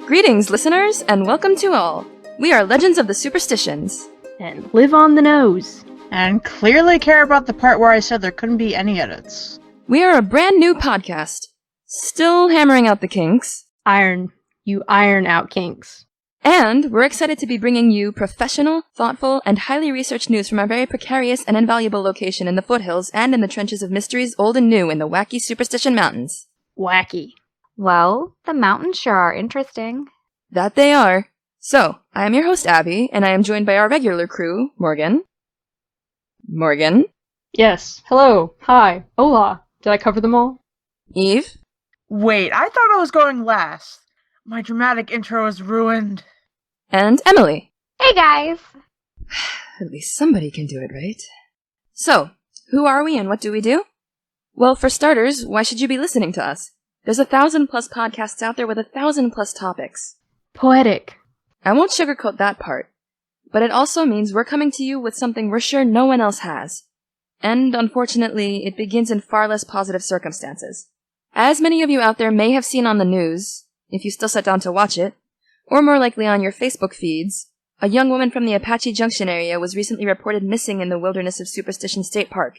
Greetings, listeners, and welcome to all. We are Legends of the Superstitions. And live on the nose. And clearly care about the part where I said there couldn't be any edits. We are a brand new podcast. Still hammering out the kinks. You iron out kinks. And we're excited to be bringing you professional, thoughtful, and highly researched news from our very precarious and invaluable location in the foothills and in the trenches of mysteries old and new in the wacky Superstition Mountains. Wacky. Well, the mountains sure are interesting. That they are. So, I am your host, Abby, and I am joined by our regular crew, Morgan. Morgan. Yes. Hello. Hi. Hola. Did I cover them all? Eve. Wait, I thought I was going last. My dramatic intro is ruined. And Emily. Hey guys! At least somebody can do it, right? So, who are we and what do we do? Well, for starters, why should you be listening to us? There's 1,000+ podcasts out there with 1,000+ topics. Poetic. I won't sugarcoat that part, but it also means we're coming to you with something we're sure no one else has. And, unfortunately, it begins in far less positive circumstances. As many of you out there may have seen on the news, if you still sat down to watch it, or more likely on your Facebook feeds, a young woman from the Apache Junction area was recently reported missing in the wilderness of Superstition State Park.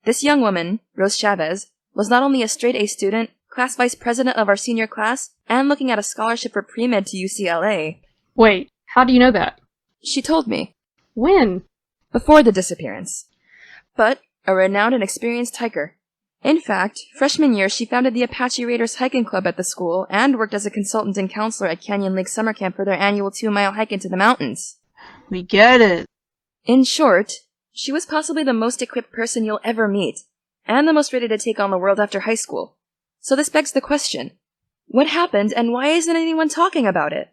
This young woman, Rose Chavez, was not only a straight-A student, class vice president of our senior class, and looking at a scholarship for pre-med to UCLA. Wait, how do you know that? She told me. When? Before the disappearance. But a renowned and experienced hiker. In fact, freshman year she founded the Apache Raiders Hiking Club at the school and worked as a consultant and counselor at Canyon Lake Summer Camp for their annual 2-mile hike into the mountains. We get it. In short, she was possibly the most equipped person you'll ever meet, and the most ready to take on the world after high school. So this begs the question, what happened and why isn't anyone talking about it?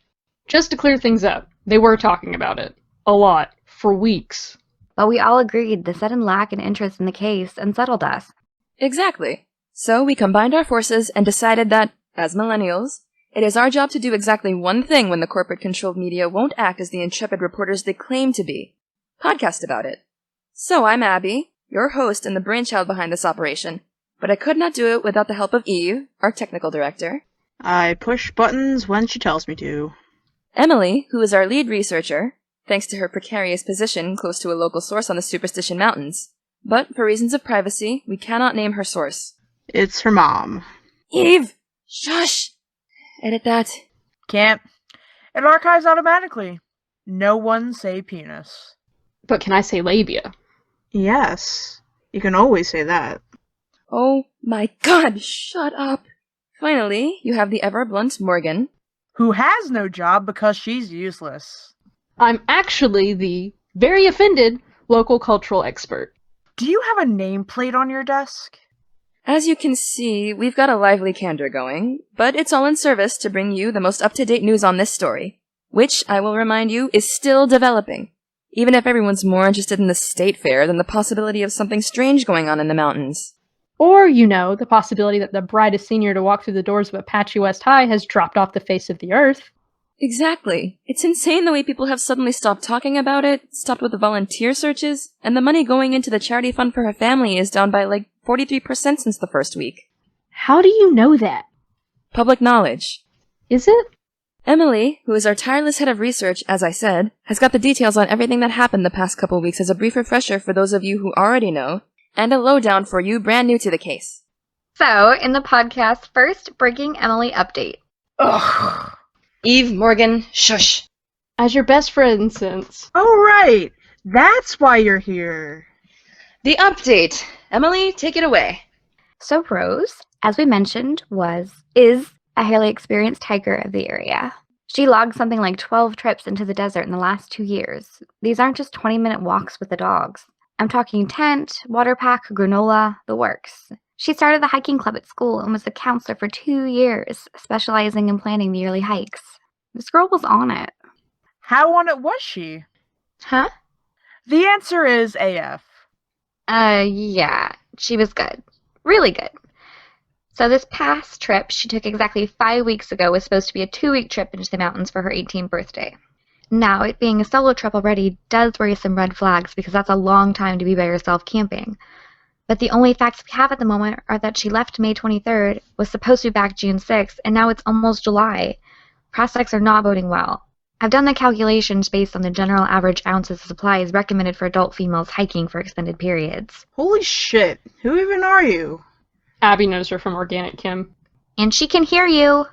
Just to clear things up, they were talking about it. A lot. For weeks. But we all agreed the sudden lack in interest in the case unsettled us. Exactly. So we combined our forces and decided that, as millennials, it is our job to do exactly one thing when the corporate-controlled media won't act as the intrepid reporters they claim to be. Podcast about it. So I'm Abby, your host and the brainchild behind this operation. But I could not do it without the help of Eve, our technical director. I push buttons when she tells me to. Emily, who is our lead researcher, thanks to her precarious position close to a local source on the Superstition Mountains. But for reasons of privacy, we cannot name her source. It's her mom. Eve! Shush! Edit that. Can't. It archives automatically. No one say penis. But can I say labia? Yes. You can always say that. Oh my god, shut up! Finally, you have the ever-blunt Morgan. Who has no job because she's useless. I'm actually the very offended local cultural expert. Do you have a nameplate on your desk? As you can see, we've got a lively candor going, but it's all in service to bring you the most up-to-date news on this story, which, I will remind you, is still developing, even if everyone's more interested in the state fair than the possibility of something strange going on in the mountains. Or, the possibility that the brightest senior to walk through the doors of Apache West High has dropped off the face of the earth. Exactly. It's insane the way people have suddenly stopped talking about it, stopped with the volunteer searches, and the money going into the charity fund for her family is down by 43% since the first week. How do you know that? Public knowledge. Is it? Emily, who is our tireless head of research, as I said, has got the details on everything that happened the past couple weeks as a brief refresher for those of you who already know, and a lowdown for you brand new to the case. So, in the podcast, first breaking Emily update. Ugh. Eve, Morgan, shush. As your best friend since... Oh, right. That's why you're here. The update. Emily, take it away. So Rose, as we mentioned, is a highly experienced hiker of the area. She logged something like 12 trips into the desert in the last 2 years. These aren't just 20-minute walks with the dogs. I'm talking tent, water pack, granola, the works. She started the hiking club at school and was a counselor for 2 years, specializing in planning the yearly hikes. This girl was on it. How on it was she? Huh? The answer is AF. Yeah. She was good. Really good. So this past trip she took exactly 5 weeks ago was supposed to be a 2-week trip into the mountains for her 18th birthday. Now, it being a solo trip already does raise some red flags because that's a long time to be by yourself camping. But the only facts we have at the moment are that she left May 23rd, was supposed to be back June 6th, and now it's almost July. Prospects are not boding well. I've done the calculations based on the general average ounces of supplies recommended for adult females hiking for extended periods. Holy shit, who even are you? Abby knows her from Organic Chem. And she can hear you.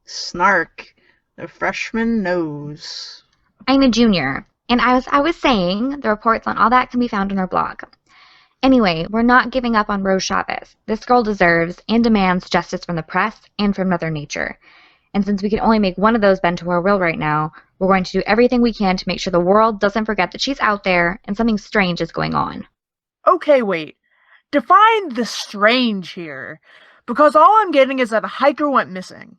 Snark. The freshman knows. I'm a junior, and as I was saying, the reports on all that can be found on our blog. Anyway, we're not giving up on Rose Chavez. This girl deserves and demands justice from the press and from Mother Nature. And since we can only make one of those bend to our will right now, we're going to do everything we can to make sure the world doesn't forget that she's out there and something strange is going on. Okay, wait. Define the strange here. Because all I'm getting is that a hiker went missing.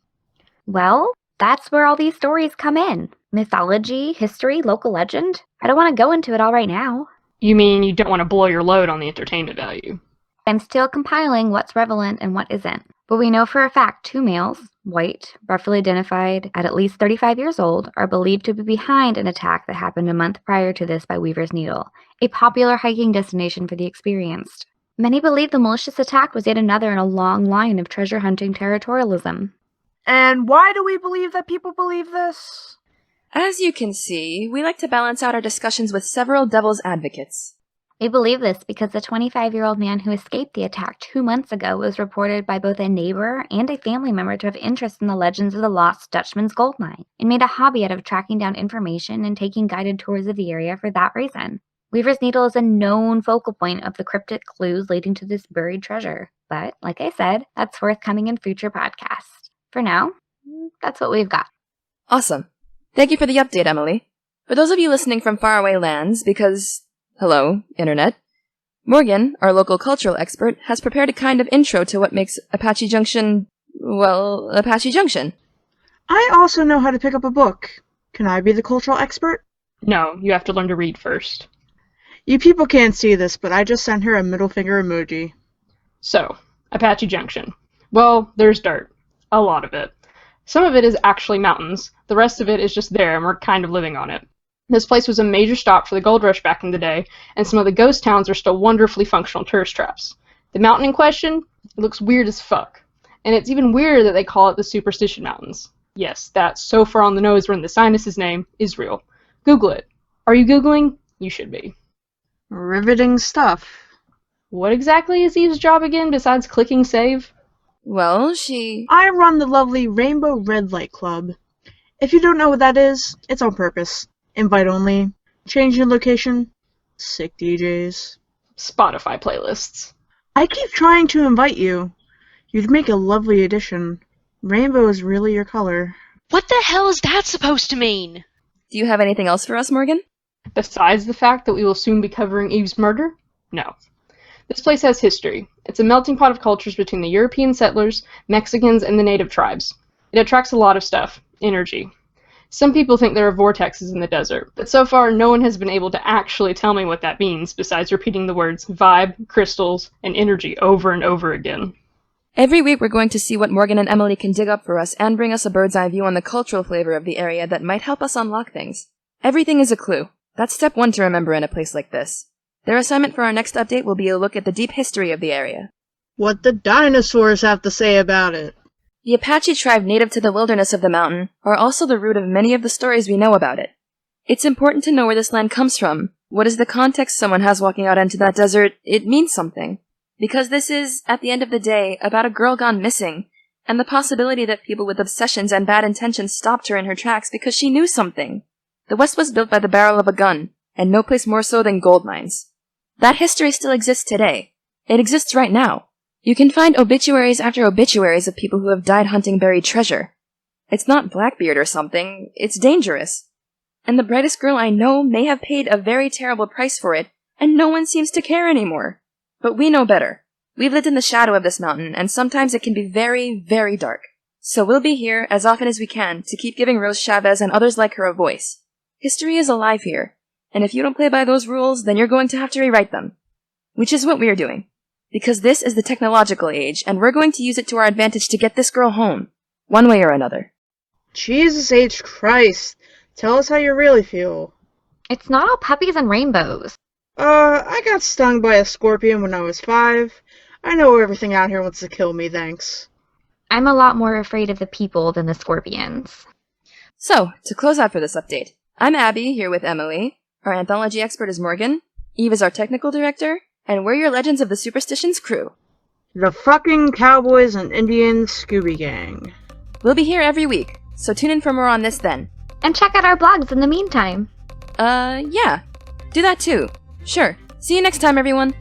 Well, that's where all these stories come in. Mythology, history, local legend. I don't want to go into it all right now. You mean you don't want to blow your load on the entertainment value? I'm still compiling what's relevant and what isn't. But we know for a fact 2 males, white, roughly identified at least 35 years old, are believed to be behind an attack that happened a month prior to this by Weaver's Needle, a popular hiking destination for the experienced. Many believe the malicious attack was yet another in a long line of treasure hunting territorialism. And why do we believe that people believe this? As you can see, we like to balance out our discussions with several devil's advocates. We believe this because the 25-year-old man who escaped the attack 2 months ago was reported by both a neighbor and a family member to have interest in the legends of the lost Dutchman's gold mine, and made a hobby out of tracking down information and taking guided tours of the area for that reason. Weaver's Needle is a known focal point of the cryptic clues leading to this buried treasure. But, like I said, that's forthcoming in future podcasts. For now, that's what we've got. Awesome. Thank you for the update, Emily. For those of you listening from faraway lands, because, hello, Internet, Morgan, our local cultural expert, has prepared a kind of intro to what makes Apache Junction, well, Apache Junction. I also know how to pick up a book. Can I be the cultural expert? No, you have to learn to read first. You people can't see this, but I just sent her a middle finger emoji. So, Apache Junction. Well, there's dirt. A lot of it. Some of it is actually mountains. The rest of it is just there, and we're kind of living on it. This place was a major stop for the gold rush back in the day, and some of the ghost towns are still wonderfully functional tourist traps. The mountain in question, it looks weird as fuck. And it's even weirder that they call it the Superstition Mountains. Yes, that's so far on the nose when the sinus's name is real. Google it. Are you Googling? You should be. Riveting stuff. What exactly is Eve's job again besides clicking save? Well, I run the lovely Rainbow Red Light Club. If you don't know what that is, it's on purpose. Invite only. Change your location. Sick DJs. Spotify playlists. I keep trying to invite you. You'd make a lovely addition. Rainbow is really your color. What the hell is that supposed to mean? Do you have anything else for us, Morgan? Besides the fact that we will soon be covering Eve's murder? No. This place has history. It's a melting pot of cultures between the European settlers, Mexicans, and the native tribes. It attracts a lot of stuff. Energy. Some people think there are vortexes in the desert, but so far no one has been able to actually tell me what that means besides repeating the words vibe, crystals, and energy over and over again. Every week we're going to see what Morgan and Emily can dig up for us and bring us a bird's eye view on the cultural flavor of the area that might help us unlock things. Everything is a clue. That's step 1 to remember in a place like this. Their assignment for our next update will be a look at the deep history of the area. What the dinosaurs have to say about it. The Apache tribe native to the wilderness of the mountain are also the root of many of the stories we know about it. It's important to know where this land comes from. What is the context someone has walking out into that desert? It means something. Because this is, at the end of the day, about a girl gone missing, and the possibility that people with obsessions and bad intentions stopped her in her tracks because she knew something. The West was built by the barrel of a gun, and no place more so than gold mines. That history still exists today. It exists right now. You can find obituaries after obituaries of people who have died hunting buried treasure. It's not Blackbeard or something, it's dangerous. And the brightest girl I know may have paid a very terrible price for it, and no one seems to care anymore. But we know better. We've lived in the shadow of this mountain, and sometimes it can be very, very dark. So we'll be here as often as we can to keep giving Rose Chavez and others like her a voice. History is alive here, and if you don't play by those rules, then you're going to have to rewrite them. Which is what we're doing. Because this is the technological age, and we're going to use it to our advantage to get this girl home. One way or another. Jesus H. Christ. Tell us how you really feel. It's not all puppies and rainbows. I got stung by a scorpion when I was 5. I know everything out here wants to kill me, thanks. I'm a lot more afraid of the people than the scorpions. So, to close out for this update, I'm Abby, here with Emily. Our anthology expert is Morgan. Eve is our technical director. And we're your Legends of the Superstitions crew. The fucking Cowboys and Indians Scooby Gang. We'll be here every week, so tune in for more on this then. And check out our blogs in the meantime. Yeah. Do that too. Sure. See you next time, everyone.